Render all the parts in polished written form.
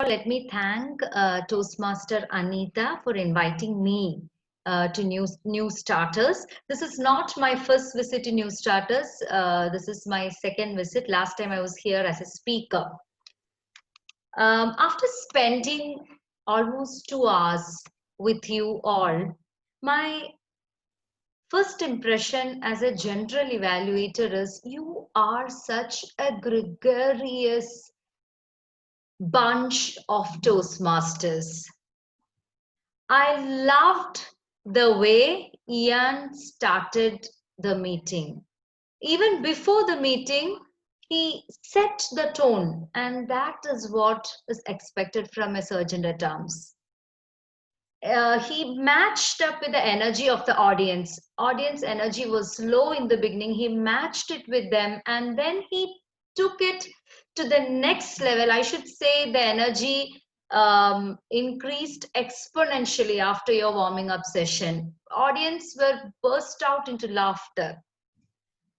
let me thank Toastmaster Anita for inviting me to New Starters. This is not my first visit to New Starters. This is my second visit. Last time I was here as a speaker. After spending almost 2 hours with you all, my first impression as a general evaluator is you are such a gregarious bunch of Toastmasters. I loved the way Ian started the meeting. Even before the meeting, he set the tone, and that is what is expected from a sergeant at arms. He matched up with the energy of the audience. Audience energy was low in the beginning. He matched it with them, and then he took it to the next level. I should say the energy increased exponentially after your warming up session. Audience were burst out into laughter.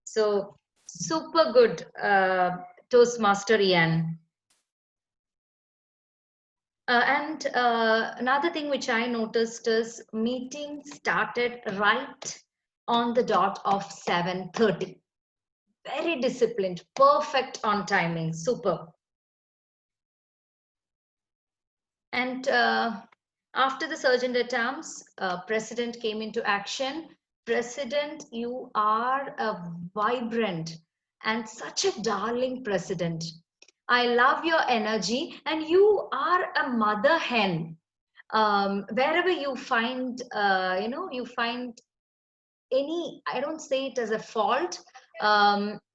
So super good, Toastmaster Ian. And another thing which I noticed is meeting started right on the dot of 7:30. Very disciplined, perfect on timing, super. And after the sergeant at arms, President came into action. President, you are a vibrant and such a darling president. I love your energy, and you are a mother hen. Wherever you find, you find any, I don't say it as a fault,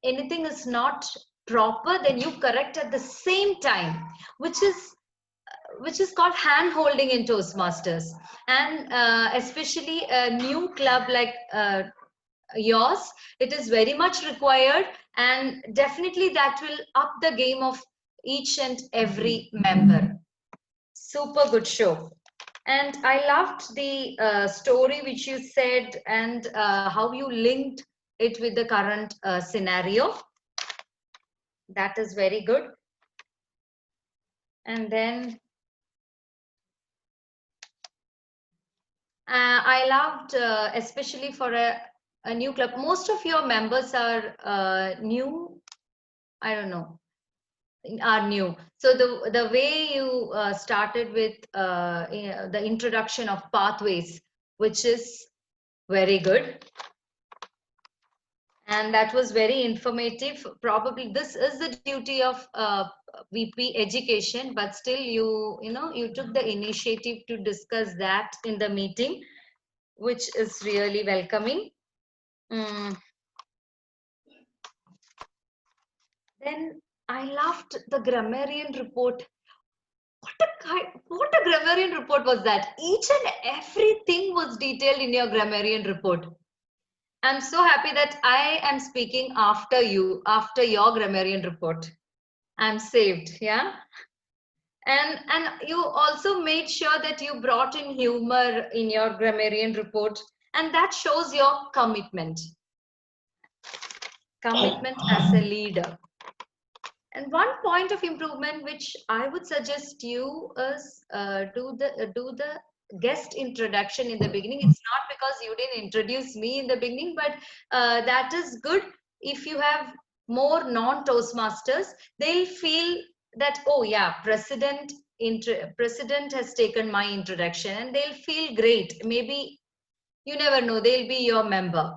anything is not proper, then you correct at the same time, which is called hand holding in Toastmasters. And especially a new club like yours, it is very much required, and definitely that will up the game of each and every member. Super good show. And I loved the story which you said, and how you linked it with the current scenario. That is very good. And then I loved, especially for a new club. Most of your members are new. I don't know, are new. So the way you started with the introduction of pathways, which is very good. And that was very informative. Probably this is the duty of VP education, but still you took the initiative to discuss that in the meeting, which is really welcoming. Then I loved the grammarian report. What a grammarian report was that? Each and everything was detailed in your grammarian report. I'm so happy that I am speaking after you, after your grammarian report. I'm saved, yeah. And you also made sure that you brought in humor in your grammarian report, and that shows your commitment. Commitment as a leader. And one point of improvement which I would suggest you is do the guest introduction in the beginning. It's not because you didn't introduce me in the beginning, but that is good. If you have more non-Toastmasters, they'll feel that, oh yeah, president has taken my introduction, and they'll feel great. Maybe you never know, they'll be your member.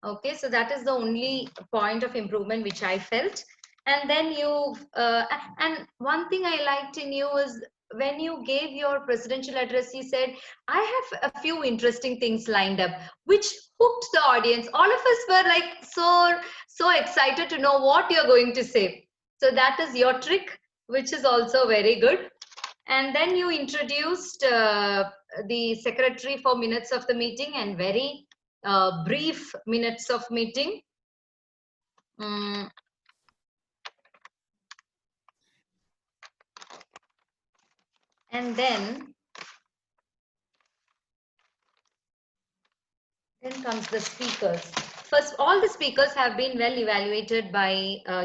Okay, so that is the only point of improvement which I felt. And then and one thing I liked in you is when you gave your presidential address, you said, I have a few interesting things lined up, which hooked the audience. All of us were like so excited to know what you're going to say. So that is your trick, which is also very good. And then you introduced the secretary for minutes of the meeting and very brief minutes of meeting. And then comes the speakers. First, all the speakers have been well evaluated by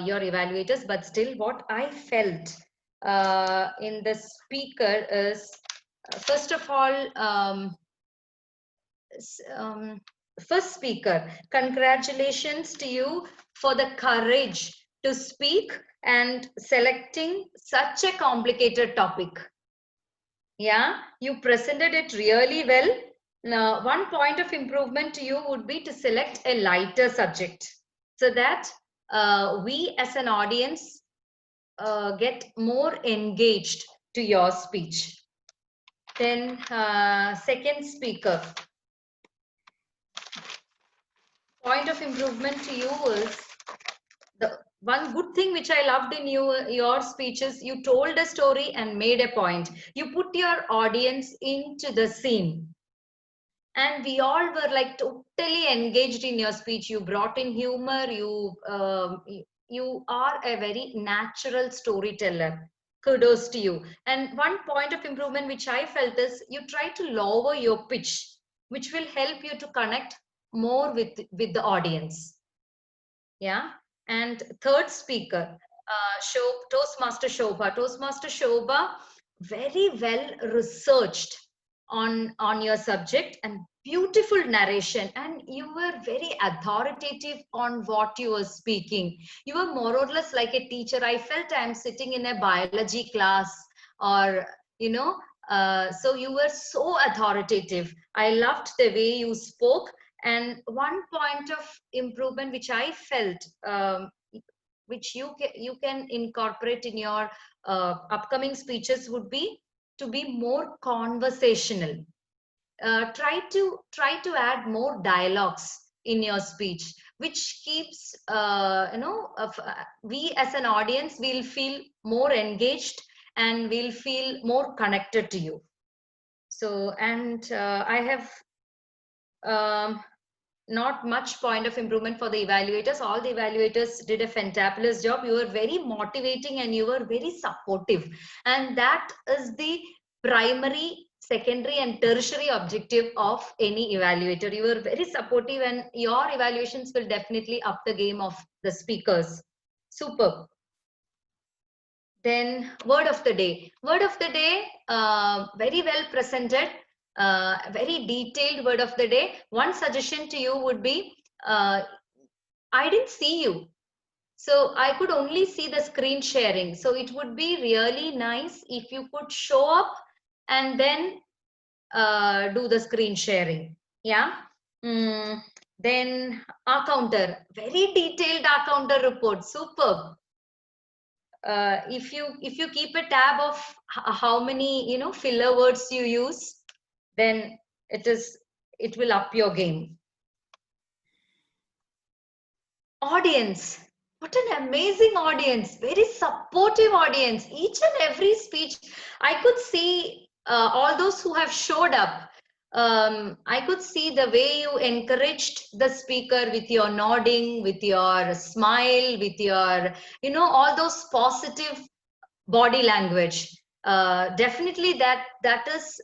your evaluators, but still what I felt in the speaker is, first of all, first speaker, congratulations to you for the courage to speak and selecting such a complicated topic. Yeah, you presented it really well. Now, one point of improvement to you would be to select a lighter subject so that we as an audience get more engaged to your speech. Then second speaker, point of improvement to you is, the one good thing which I loved in your speeches, you told a story and made a point. You put your audience into the scene. And we all were like totally engaged in your speech. You brought in humor. You are a very natural storyteller. Kudos to you. And one point of improvement which I felt is you try to lower your pitch, which will help you to connect more with the audience. Yeah. And third speaker, Toastmaster Shobha. Toastmaster Shobha, very well researched on your subject and beautiful narration, and you were very authoritative on what you were speaking. You were more or less like a teacher. I felt I'm sitting in a biology class, or so you were so authoritative. I loved the way you spoke. And one point of improvement which I felt, which you can incorporate in your upcoming speeches, would be to be more conversational. Try to add more dialogues in your speech, which keeps we as an audience will feel more engaged and will feel more connected to you. So, and I have not much point of improvement for the evaluators. All the evaluators did a fantabulous job. You were very motivating and you were very supportive. And that is the primary, secondary, and tertiary objective of any evaluator. You were very supportive, and your evaluations will definitely up the game of the speakers. Superb. Then word of the day. Word of the day, very well presented. Very detailed word of the day. One suggestion to you would be, I didn't see you, so I could only see the screen sharing. So it would be really nice if you could show up and then do the screen sharing. Yeah. Then our counter, very detailed our counter report. Superb. If you keep a tab of how many filler words you use, then it will up your game. Audience, what an amazing audience, very supportive audience. Each and every speech, I could see all those who have showed up. I could see the way you encouraged the speaker with your nodding, with your smile, with your all those positive body language. Definitely that is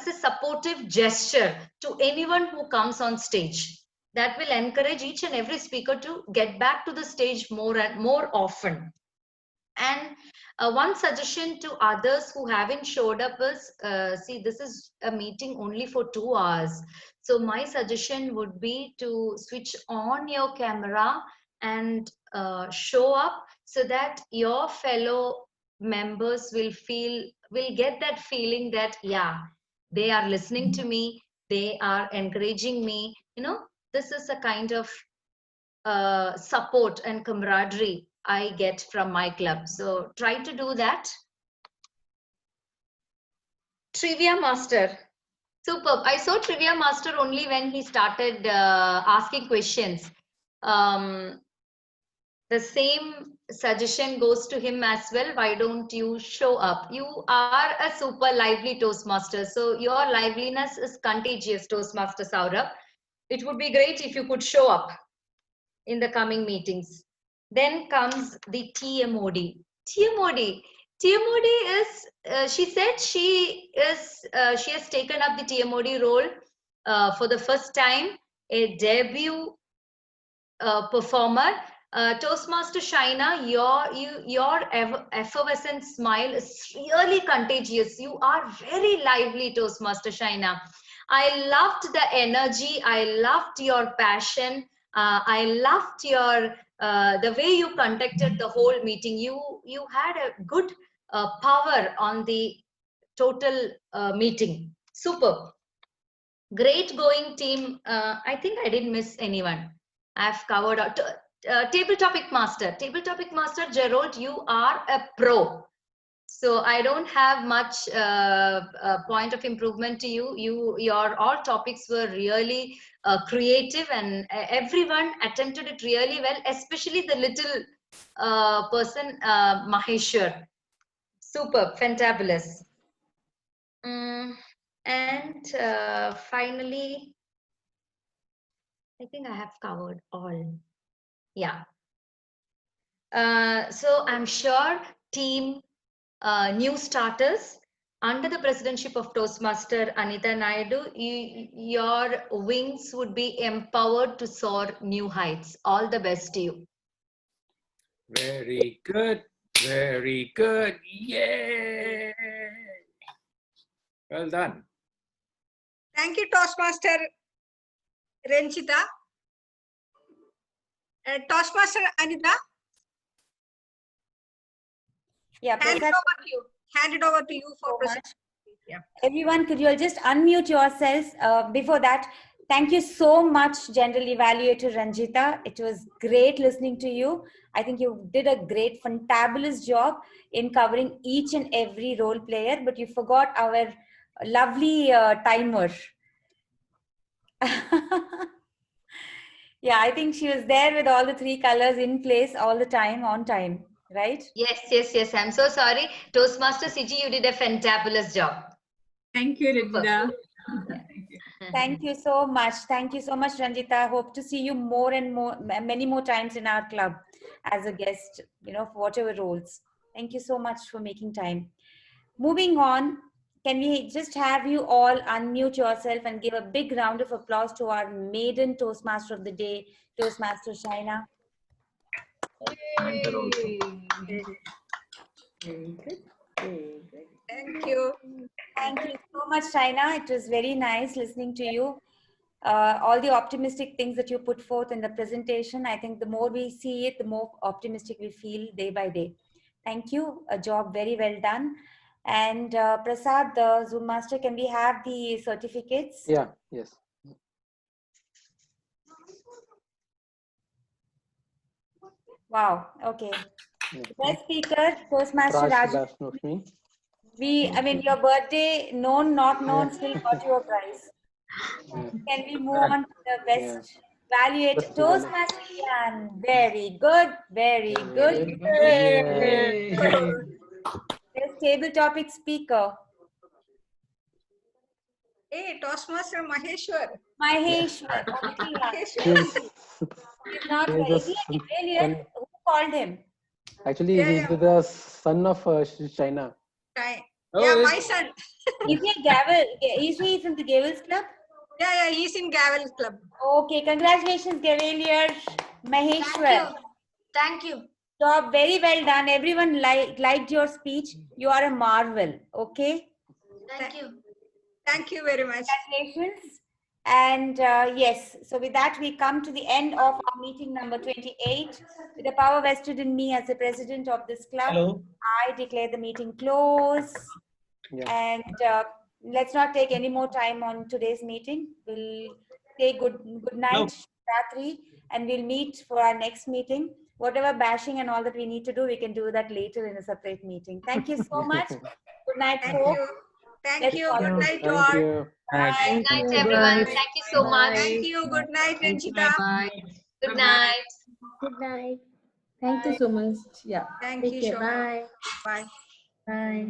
a supportive gesture to anyone who comes on stage. That will encourage each and every speaker to get back to the stage more and more often. And one suggestion to others who haven't showed up is, see, this is a meeting only for 2 hours. So my suggestion would be to switch on your camera and show up, so that your fellow members will get that feeling that, yeah, they are listening to me, they are encouraging me. This is a kind of support and camaraderie I get from my club. So try to do that. Trivia Master. Superb. I saw Trivia Master only when he started asking questions. The same suggestion goes to him as well. Why don't you show up? You are a super lively Toastmaster. So your liveliness is contagious, Toastmaster Saurabh. It would be great if you could show up in the coming meetings. Then comes the TMOD. TMOD. TMOD is, she said she has taken up the TMOD role for the first time, a debut performer. Toastmaster Shaina, your effervescent smile is really contagious. You are very lively, Toastmaster Shaina. I loved the energy. I loved your passion. I loved your the way you conducted the whole meeting. You had a good power on the total meeting. Super. Great going, team. I think I didn't miss anyone. I've covered out. Table topic master. Table topic master, Gerald, you are a pro. So I don't have much point of improvement to you. Your all topics were really creative, and everyone attempted it really well, especially the little person, Maheshwar. Superb, fantabulous. And finally, I think I have covered all. Yeah. So I'm sure team new starters under the presidency of Toastmaster Anita Naidu, your wings would be empowered to soar new heights. All the best to you. Very good. Very good. Yay! Well done. Thank you, Toastmaster Renchita. Toastmaster Anita, Yeah, hand it Prasad, over to you. Hand it over to you for so much. presentation. Yeah. Everyone, could you all just unmute yourselves? Before that, thank you so much, General Evaluator Ranjita. It was great listening to you. I think you did a great, fantabulous job in covering each and every role player, but you forgot our lovely timer. Yeah, I think she was there with all the 3 colors in place all the time, on time, right? Yes. I'm so sorry. Toastmaster Siji, you did a fantabulous job. Thank you, Rinda. Thank you so much. Thank you so much, Ranjita. Hope to see you more and more, many more times in our club as a guest, for whatever roles. Thank you so much for making time. Moving on, can we just have you all unmute yourself and give a big round of applause to our maiden Toastmaster of the day, Toastmaster Shaina. Very good. Thank you. Thank you so much, Shaina. It was very nice listening to you. All the optimistic things that you put forth in the presentation, I think the more we see it, the more optimistic we feel day by day. Thank you. A job very well done. And Prasad, the Zoom master, can we have the certificates? Yeah, yes. Wow. Okay. Yes. Best speaker, Toastmaster Raj Raj. Dasnoshmi. Your birthday, known, not known, still got you a prize. Yeah. Can we move on to the best evaluate Best Toastmaster Ian? Very good, very good. Yeah. Best table topic speaker, Hey, Toastmaster Maheshwar. Maheshwar. Maheshwar. He's not He's is he the a Iranian? Who called him? Actually, Yeah, he's yeah. the son of China. Yeah, my son. Is he a Gavel? Is he from the Gavels Club? Yeah, he's in Gavel Club. Okay, congratulations, Gavelier Maheshwar. Thank you. Job very well done. Everyone liked your speech. You are a marvel. Okay. Thank you. Thank you very much. Congratulations. And yes, so with that, we come to the end of our meeting number 28. With the power vested in me as the president of this club, I declare the meeting closed. Yeah. And let's not take any more time on today's meeting. We'll say good night, Ratri, and we'll meet for our next meeting. Whatever bashing and all that we need to do, we can do that later in a separate meeting. Thank you so much. Good night, Thank folks. you. Thank Let's you. follow. Good night to Thank all. you. Bye. Good night, everyone. Thank you so much. Thank you. Good night, Renchita. Good night. Good night. Thank you so much. Yeah. Thank Take you, care. Shona. Bye. Bye. Bye.